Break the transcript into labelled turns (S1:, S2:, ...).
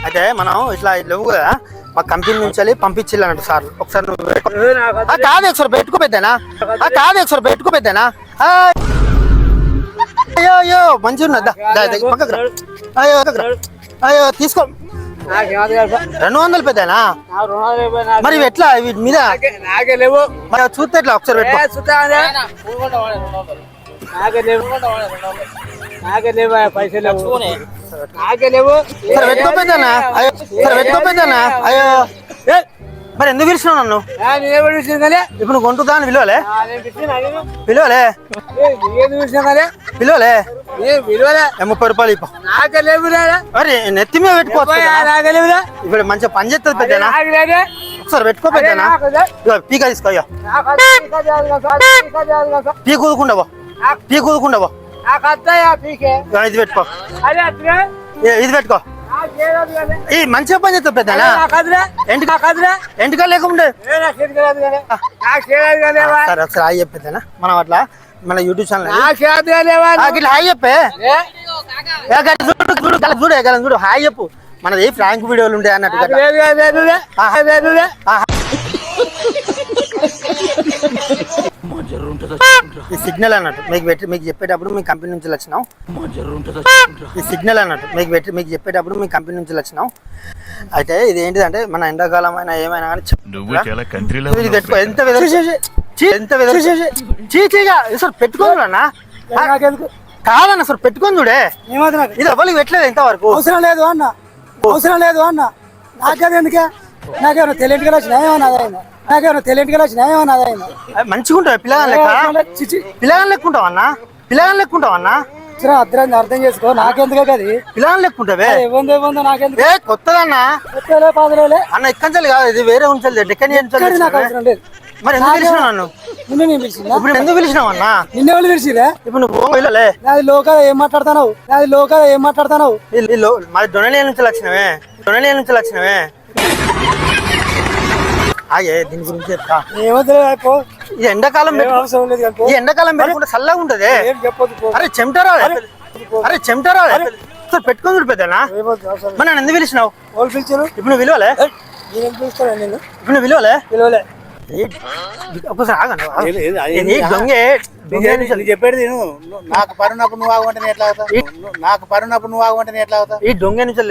S1: అయితే మనం ఇట్లా లేవు కదా మా కంపెనీ నుంచి పంపించిల్లు అన్నట్టు సార్. ఒకసారి నువ్వు కాదు ఒకసారి పెట్టుకోపోద్దానా కాదు ఒకసారి పెట్టుకోపోద్దానా అయ్యో అయ్యో మంచిగా ఉన్నదా పక్కకు రా. అయ్యో అయ్యో తీసుకో 200 పెద్దనా మరి ఎట్లా వీటి మీద మరి చూస్తే ఎట్లా ఒకసారి పెట్టుకోపోద్దానా పెట్టుకోపోద్దానా అయ్యో మరి ఎందుకు పిలిచినావు నన్ను? ఇప్పుడు నువ్వు కొంటుదా అని విలువలే విలువలే విలువలే 30 రూపాయలు ఇప్ప మరి నెత్తి మీద పెట్టుకోవచ్చు. ఇప్పుడు మంచిగా పని చేస్తుంది పెద్దనా ఒకసారి పెట్టుకోపోద్దానా పీక తీసుకో అయ్యో పీ కూదుకుండవో పీ కూదుకుండవో ఇది పెట్టుకో ఇది పెట్టుకో ఈ మంచిగా పని చేస్తా పెద్దనా ఎంటికా లేకుండా సరే ఒకసారి హాయ్ చెప్పేద్దనా మనం అట్లా మన యూట్యూబ్ ఛానల్ ఇట్లా హాయ్ చెప్పే చూడు హాయ్ చెప్పు మనది ఫ్రాంక్ వీడియోలు ఉంటాయి అన్నట్టు ఈ సిగ్నల్ అన్నట్టు మీకు చెప్పేటప్పుడు మీ కంపెనీ నుంచి వచ్చినాం ఈ సిగ్నల్ అన్నట్టు మీకు చెప్పేటప్పుడు మీ కంపెనీ నుంచి వచ్చినాం. అయితే ఇది ఏంటిదంటే మన ఎండాకాలం అయినా ఏమైనా కానీ సార్ పెట్టుకోవాలన్నా కాదన్న సార్ పెట్టుకొని చూడే ఇది ఎవరికి పెట్టలేదు ఎంతవరకు
S2: అవసరం లేదు అన్న నాకేది ఎందుకే నాకేమైనా తెలియట్గా వచ్చినా
S1: మంచిగా ఉంటావు పిల్లగాని లెక్కుంటావు అన్న
S2: అర్థం చేసుకో నాకెందుకే కది
S1: పిల్లగాని లెక్కుంటావే
S2: నాకెందుకు
S1: కొత్తదన్నా అన్న ఇక్కడి కాదు ఇది వేరే ఉంచాలి
S2: నాకు అవసరం లేదు.
S1: మరి ఎందుకు పిలిచినావు నన్ను? ఇప్పుడు ఎందుకు పిలిచినావు అన్న?
S2: నిన్నెవరు పిలిచిరా?
S1: ఇప్పుడు నువ్వు వెళ్ళలే
S2: నాది లోకల్ ఏం మాట్లాడుతున్నావు
S1: మాది డొనలియా నుంచి వచ్చినవే దీని గురించి చెప్తా. ఇది ఎండాకాలం పెట్టుకుంటే చల్లగా ఉంటది. అరే చెమటరా పెట్టుకొని చూడిపోతానా మరి నన్ను ఎందుకు పిలిచినావు? ఇప్పుడు నువ్వు విలువలే ఒకసారి ఆగండి
S2: చెప్పేది నాకు పరునప్పుడు నువ్వు ఆగమంటే ఎట్లా అవుతావు? ఈ దొంగ నుంచి